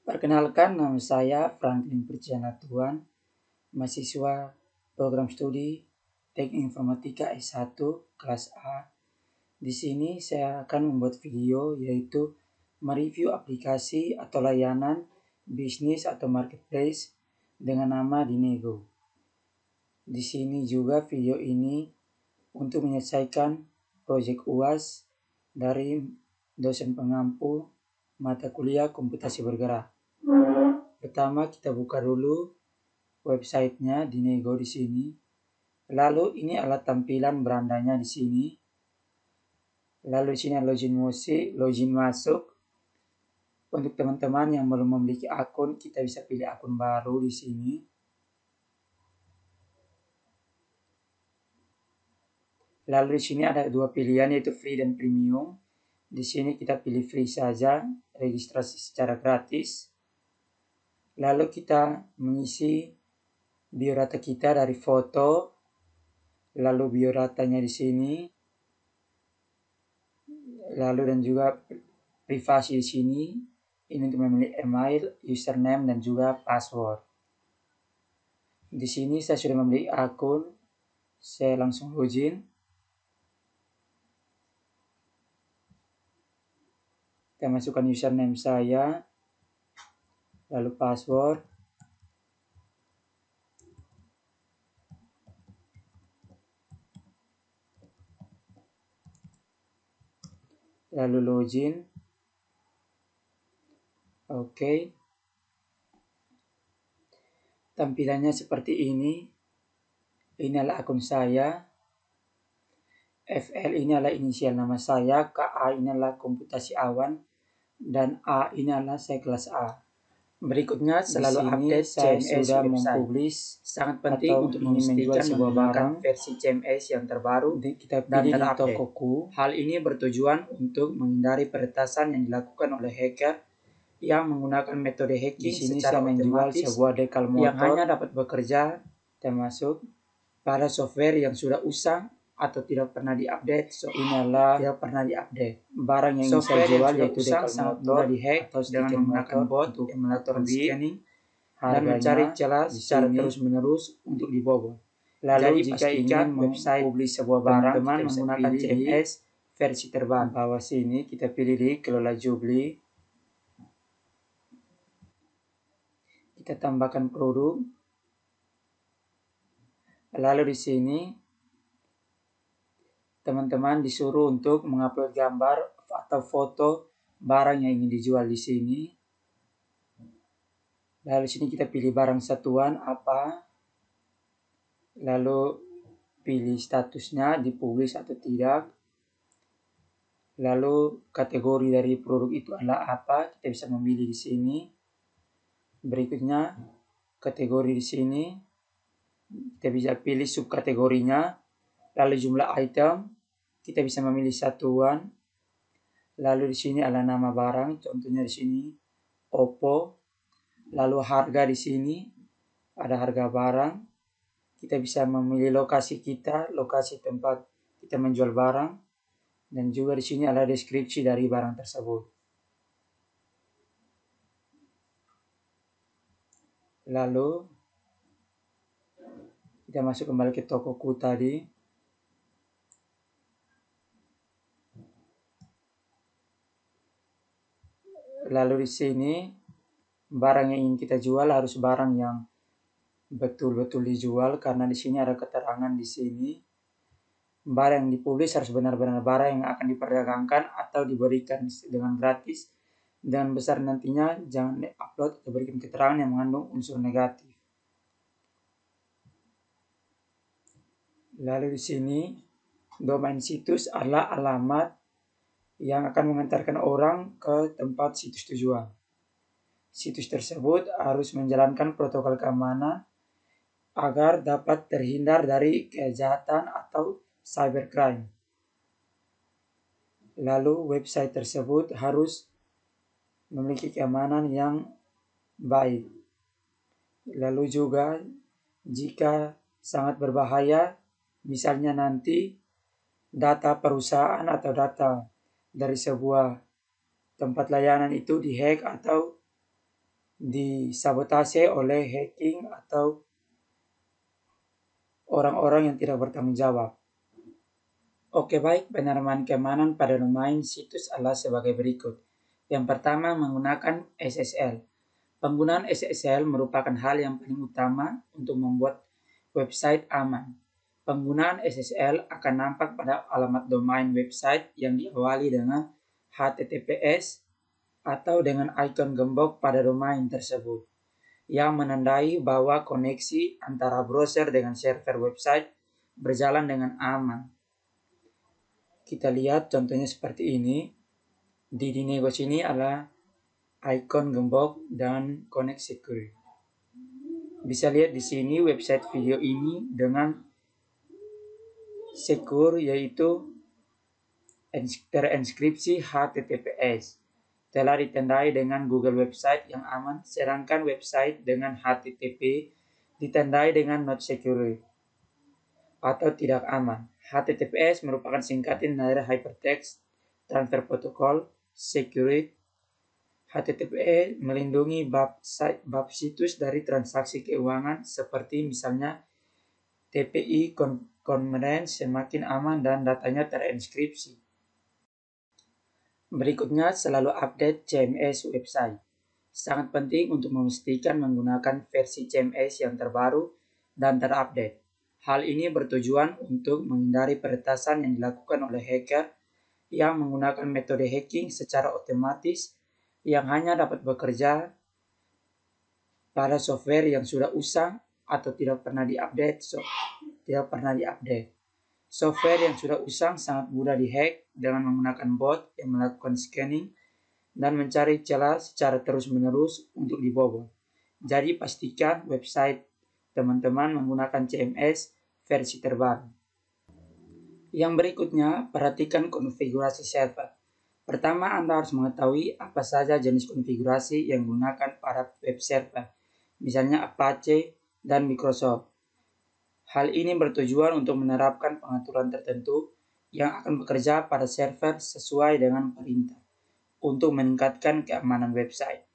Perkenalkan, nama saya Franklin Percianatuan, mahasiswa program studi Teknik Informatika S1 kelas A. Di sini saya akan membuat video yaitu mereview aplikasi atau layanan bisnis atau marketplace dengan nama Dinego. Di sini juga video ini untuk menyelesaikan proyek UAS dari dosen pengampu mata kuliah komputasi bergerak. Pertama kita buka dulu websitenya Dinego di sini. Lalu ini adalah tampilan berandanya di sini. Lalu di sini ada login masuk. Untuk teman-teman yang belum memiliki akun, kita bisa pilih akun baru di sini. Lalu di sini ada dua pilihan yaitu free dan premium. Di sini kita pilih free saja, registrasi secara gratis. Lalu kita mengisi biodata kita dari foto, lalu biodatanya di sini, lalu dan juga privasi di sini. Ini untuk memilih email, username dan juga password. Di sini saya sudah memiliki akun, saya langsung login. Saya masukkan username saya, lalu password. Lalu login. Oke. Tampilannya seperti ini. Ini adalah akun saya. FL ini adalah inisial nama saya, KA ini adalah komputasi awan, dan A ini adalah saya kelas A. Berikutnya selalu update saya sudah mempublish, sangat penting untuk menjual sebuah barang versi CMS yang terbaru kita pilih di Tokoku. Hal ini bertujuan untuk menghindari peretasan yang dilakukan oleh hacker yang menggunakan metode hacking. Di sini saya menjual sebuah dekal motor yang hanya dapat bekerja termasuk pada software yang sudah usang atau tidak pernah diupdate. Ini adalah tidak pernah diupdate. Barang yang saya jual yaitu dekal motor dihack atau dengan menggunakan bot untuk melakukan scanning dan mencari celah secara terus-menerus untuk dibobol. Lalu jika ingin mempublish sebuah barang, teman menggunakan CMS versi terbaru. Bawah sini kita pilih di kelola Jubli. Kita tambahkan produk. Lalu di sini teman-teman disuruh untuk mengupload gambar atau foto barang yang ingin dijual di sini. Lalu di sini kita pilih barang satuan apa. Lalu pilih statusnya dipublish atau tidak. Lalu kategori dari produk itu adalah apa, kita bisa memilih di sini. Berikutnya kategori di sini. Kita bisa pilih subkategorinya. Lalu jumlah item, kita bisa memilih satuan. Lalu di sini adalah nama barang, contohnya di sini Oppo. Lalu harga di sini ada harga barang. Kita bisa memilih lokasi kita, lokasi tempat kita menjual barang, dan juga di sini ada deskripsi dari barang tersebut. Lalu kita masuk kembali ke Tokoku tadi. Lalu di sini barang yang ingin kita jual harus barang yang betul-betul dijual, karena di sini ada keterangan di sini. Barang yang dipublish harus benar-benar barang yang akan diperdagangkan atau diberikan dengan gratis. Dan besar nantinya jangan upload atau berikan keterangan yang mengandung unsur negatif. Lalu di sini domain situs adalah alamat yang akan mengantarkan orang ke tempat situs tujuan. Situs tersebut harus menjalankan protokol keamanan agar dapat terhindar dari kejahatan atau cybercrime. Lalu website tersebut harus memiliki keamanan yang baik. Lalu juga jika sangat berbahaya, misalnya nanti data perusahaan atau data dari sebuah tempat layanan itu dihack atau disabotase oleh hacking atau orang-orang yang tidak bertanggung jawab. Oke, baik, penerapan keamanan pada domain situs adalah sebagai berikut. Yang pertama, menggunakan SSL. Penggunaan SSL merupakan hal yang paling utama untuk membuat website aman. Penggunaan SSL akan nampak pada alamat domain website yang diawali dengan HTTPS atau dengan ikon gembok pada domain tersebut, yang menandai bahwa koneksi antara browser dengan server website berjalan dengan aman. Kita lihat contohnya seperti ini. Di Dinego sini adalah ikon gembok dan Connect Secure. Bisa lihat di sini website video ini dengan secure, yaitu terenskripsi HTTPS. Telah ditandai dengan Google website yang aman, sedangkan website dengan HTTP ditandai dengan not secure atau tidak aman. HTTPS merupakan singkatan dari Hypertext Transfer Protocol Secure. HTTPS melindungi bab situs dari transaksi keuangan seperti misalnya TPI conference semakin aman dan datanya terenskripsi. Berikutnya, selalu update CMS website. Sangat penting untuk memastikan menggunakan versi CMS yang terbaru dan terupdate. Hal ini bertujuan untuk menghindari peretasan yang dilakukan oleh hacker yang menggunakan metode hacking secara otomatis yang hanya dapat bekerja pada software yang sudah usang atau tidak pernah diupdate. Software yang sudah usang sangat mudah dihack dengan menggunakan bot yang melakukan scanning dan mencari celah secara terus-menerus untuk dibobol. Jadi pastikan website teman-teman menggunakan CMS versi terbaru. Yang berikutnya, perhatikan konfigurasi server. Pertama, Anda harus mengetahui apa saja jenis konfigurasi yang digunakan pada web server, misalnya Apache dan Microsoft. Hal ini bertujuan untuk menerapkan pengaturan tertentu yang akan bekerja pada server sesuai dengan perintah untuk meningkatkan keamanan website.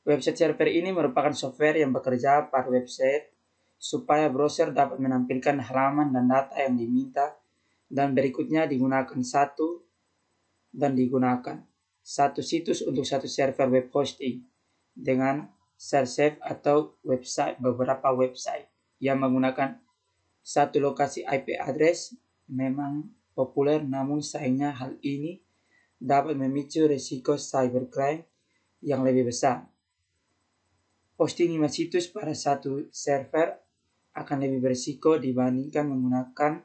Website server ini merupakan software yang bekerja pada website supaya browser dapat menampilkan halaman dan data yang diminta dan berikutnya digunakan satu situs untuk satu server web hosting dengan share atau beberapa website yang menggunakan satu lokasi IP address. Memang populer, namun sayangnya hal ini dapat memicu risiko cybercrime yang lebih besar. Hosting 5 situs pada satu server akan lebih berisiko dibandingkan menggunakan,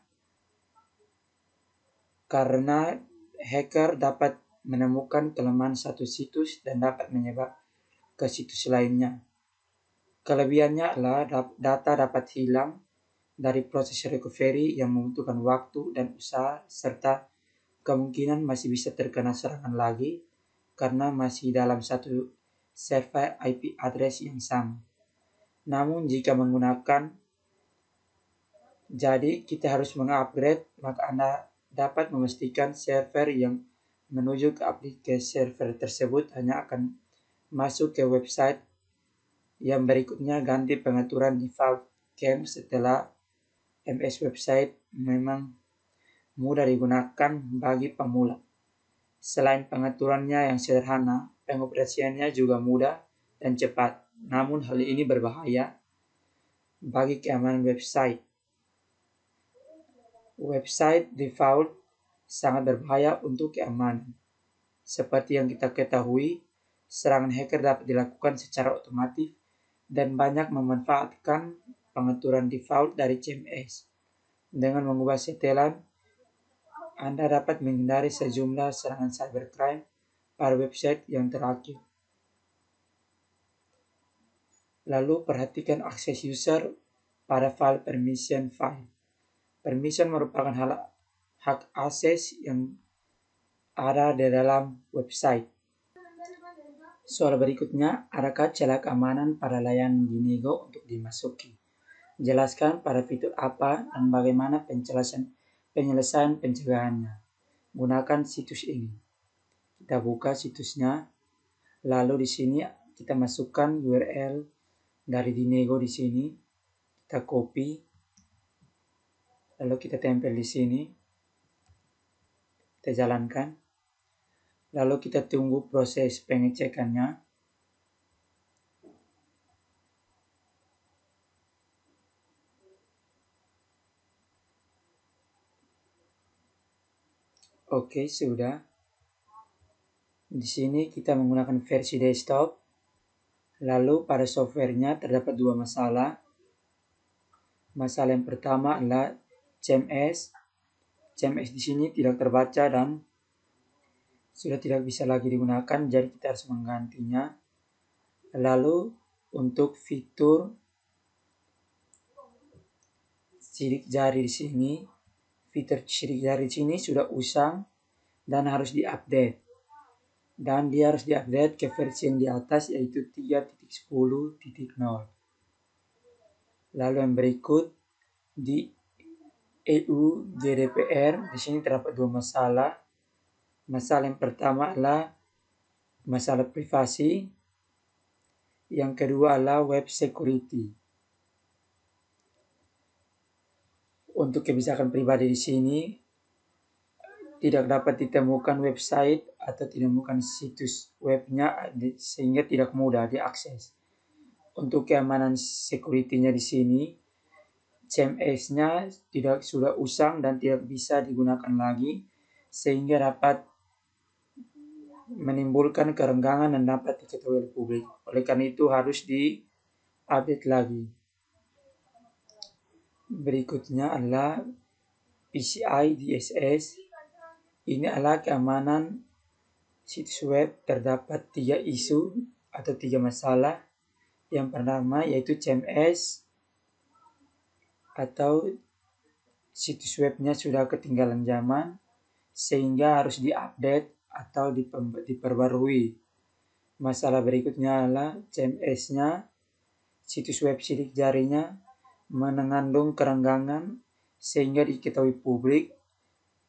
karena hacker dapat menemukan kelemahan satu situs dan dapat menyebar ke situs lainnya. Kelebihannya adalah data dapat hilang dari proses recovery yang membutuhkan waktu dan usaha, serta kemungkinan masih bisa terkena serangan lagi karena masih dalam satu server IP address yang sama. Namun jika kita harus mengupgrade, maka Anda dapat memastikan server yang menuju ke aplikasi server tersebut hanya akan masuk ke website yang berikutnya. Ganti pengaturan default CAM setelah MS website memang mudah digunakan bagi pemula. Selain pengaturannya yang sederhana, pengoperasiannya juga mudah dan cepat. Namun hal ini berbahaya bagi keamanan website. Website default sangat berbahaya untuk keamanan. Seperti yang kita ketahui, serangan hacker dapat dilakukan secara otomatis dan banyak memanfaatkan pengaturan default dari CMS. Dengan mengubah setelan, Anda dapat menghindari sejumlah serangan cybercrime pada website yang terakhir. Lalu perhatikan akses user pada file permission file. Permission merupakan hak akses yang ada di dalam website. Soal berikutnya, adakah celah keamanan pada layanan Dinego untuk dimasuki? Jelaskan pada fitur apa dan bagaimana penyelesaian pencegahannya. Gunakan situs ini. Kita buka situsnya. Lalu di sini kita masukkan URL dari Dinego di sini, kita copy, lalu kita tempel di sini, kita jalankan, lalu kita tunggu proses pengecekannya. Oke, sudah. Di sini kita menggunakan versi desktop. Lalu pada softwarenya terdapat dua masalah. Masalah yang pertama adalah CMS. CMS di sini tidak terbaca dan sudah tidak bisa lagi digunakan, jadi kita harus menggantinya. Lalu untuk fitur sidik jari di sini, fitur sidik jari di sini sudah usang dan harus diupdate. Dan dia harus diupdate ke versi yang di atas, yaitu 3.10.0. Lalu yang berikut di EU GDPR, di sini terdapat dua masalah. Masalah yang pertama adalah masalah privasi, yang kedua adalah web security. Untuk kebijakan pribadi di sini tidak dapat ditemukan website atau ditemukan situs webnya sehingga tidak mudah diakses. Untuk keamanan security-nya di sini, CMS-nya sudah usang dan tidak bisa digunakan lagi sehingga dapat menimbulkan kerenggangan dan dapat diketahui oleh publik. Oleh karena itu harus di-update lagi. Berikutnya adalah PCI DSS. Ini adalah keamanan situs web. Terdapat 3 isu atau 3 masalah. Yang pertama yaitu CMS atau situs webnya sudah ketinggalan zaman sehingga harus diupdate atau diperbarui. Masalah berikutnya adalah CMS-nya, situs web sidik jarinya mengandung kerenggangan sehingga diketahui publik.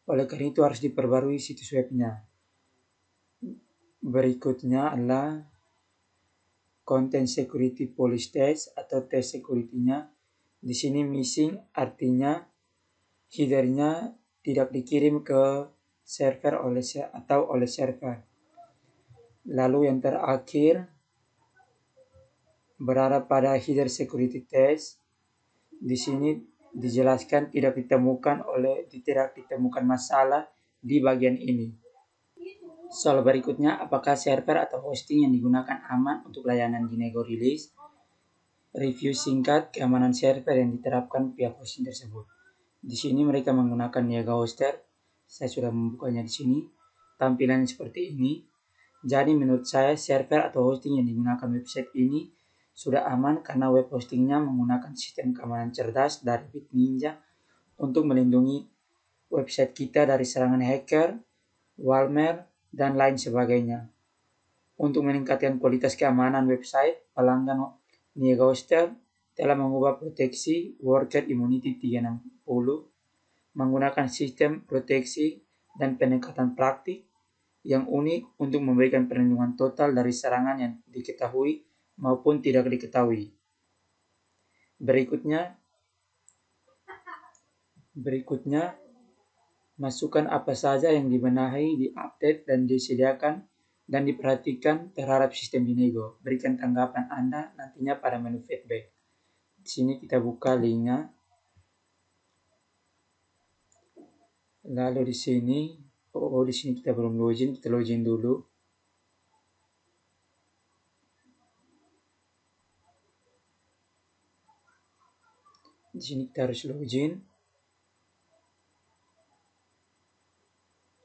Oleh karena itu harus diperbarui situs webnya. Berikutnya adalah Content Security Police Test atau tes security-nya. Di sini missing artinya header-nya tidak dikirim ke server oleh server. Lalu yang terakhir berada pada header security test. Di sini dijelaskan tidak ditemukan masalah di bagian ini. Soal berikutnya, apakah server atau hosting yang digunakan aman untuk layanan Dinego Release? Review singkat keamanan server yang diterapkan pihak hosting tersebut. Di sini mereka menggunakan Niaga Hoster. Saya sudah membukanya di sini. Tampilannya seperti ini. Jadi menurut saya server atau hosting yang digunakan website ini sudah aman karena web hostingnya menggunakan sistem keamanan cerdas dari BitNinja untuk melindungi website kita dari serangan hacker, malware, dan lain sebagainya. Untuk meningkatkan kualitas keamanan website, pelanggan Niaga Hoster telah mengubah proteksi Worker Immunity 360 menggunakan sistem proteksi dan pendekatan praktik yang unik untuk memberikan perlindungan total dari serangan yang diketahui maupun tidak diketahui. Berikutnya, masukkan apa saja yang dibenahi, diupdate, dan disediakan dan diperhatikan terhadap sistem Dinego. Berikan tanggapan Anda nantinya pada menu feedback. Di sini kita buka linknya. Lalu di sini, di sini kita belum login, kita login dulu. Di sini kita harus login.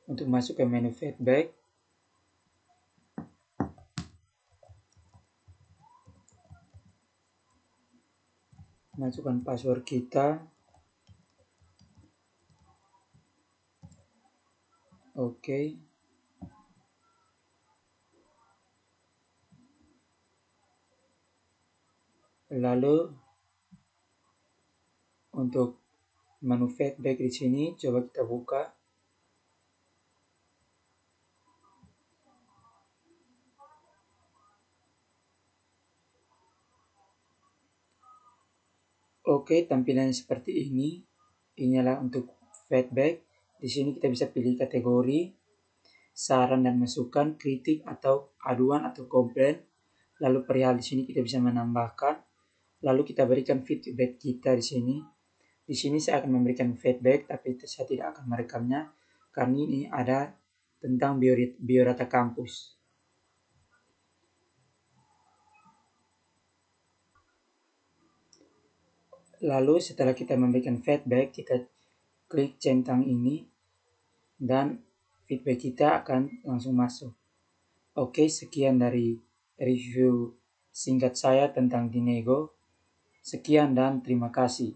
Untuk masuk ke menu feedback, masukkan password kita. Oke. Lalu untuk menu feedback di sini coba kita buka. Oke, tampilannya seperti ini. Inilah untuk feedback. Di sini kita bisa pilih kategori, saran dan masukan, kritik atau aduan atau komplain. Lalu perihal di sini kita bisa menambahkan. Lalu kita berikan feedback kita di sini. Di sini saya akan memberikan feedback, tapi saya tidak akan merekamnya karena ini ada tentang biodata kampus. Lalu setelah kita memberikan feedback, kita klik centang ini dan feedback kita akan langsung masuk. Oke, sekian dari review singkat saya tentang Dinego. Sekian dan terima kasih.